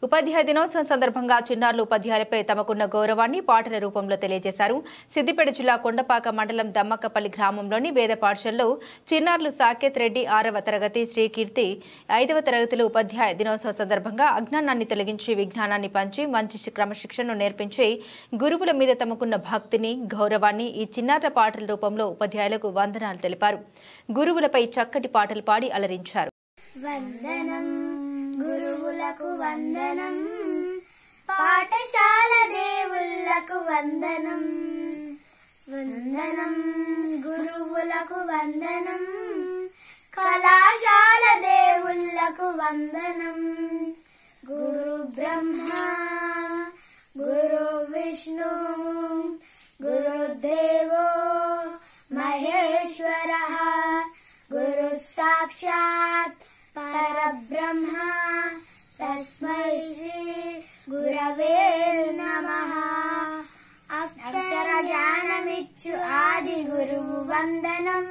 ఉపాధ్యాయ దినోత్సవం సందర్భంగా చిన్నారులు ఉపాధ్యాయులపై తమకున్న గౌరవాన్ని పాటల రూపంలో తెలియజేశారు. సిద్దిపేట జిల్లా కొండపాక మండలం దమ్మక్కపల్లి గ్రామంలోని వేద పాఠశాలలో చిన్నారులు సాకేత్ రెడ్డి 6వ తరగతి, శ్రీకీర్తి 5వ తరగతిలో ఉపాధ్యాయ దినోత్సవం సందర్భంగా అజ్ఞానాన్ని తొలగించి విజ్ఞానాన్ని పంచి మంచి క్రమశిక్షణను నేర్పించి గురువుల మీద తమకున్న భక్తిని, గౌరవాన్ని ఈ చిన్నారుల పాటల రూపంలో ఉపాధ్యాయులకు వందనాలు తెలిపారు. గురువులపై చక్కటి పాటలు పాడి అలరించారు. వందనం గురువులకు వందనం, పాఠశాల దేవుళ్ళకు వందనం. వందనం గురువులకు వందనం, కళాశాల దేవుళ్ళకు వందనం. గురు బ్రహ్మ గురు విష్ణు గురుదేవో మహేశ్వరః, గురు సాక్షాత్ పరబ్రహ్మ తస్మై శ్రీ గురవే నమః. అక్షర జ్ఞానమిచ్చు ఆది గురువు వందనం,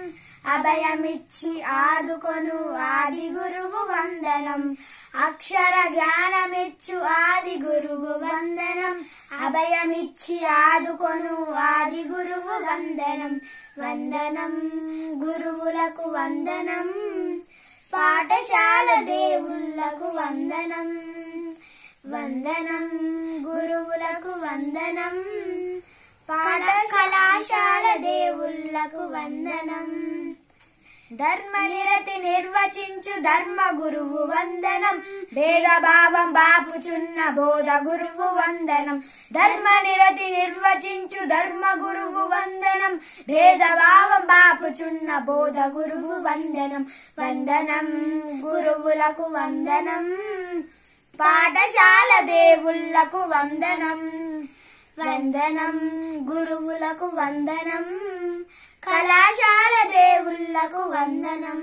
అభయమిచ్చి ఆదుకొను ఆది గురువు వందనం. అక్షర జ్ఞానమిచ్చు ఆది గురువు వందనం, అభయమిచ్చి ఆదుకొను ఆది గురువు వందనం. వందనం గురువులకు వందనం, పాఠశాల దేవుళ్ళకు వందనం. వందనం గురువులకు వందనం, కళాశాల దేవుళ్ళకు వందనం. ధర్మనిరతి నిర్వచించు ధర్మ గురువు వందనం, భేదభావం బాపుచున్న బోధ గురువు వందనం. ధర్మనిరతి నిర్వచించు ధర్మ గురువు వందనం, భేదభావం బాపుచున్న బోధ గురువు వందనం. వందనం గురువులకు వందనం, పాఠశాల దేవుళ్ళకు వందనం. వందనం గురువులకు వందనం, కళాశాల దేవుళ్ళకు వందనం.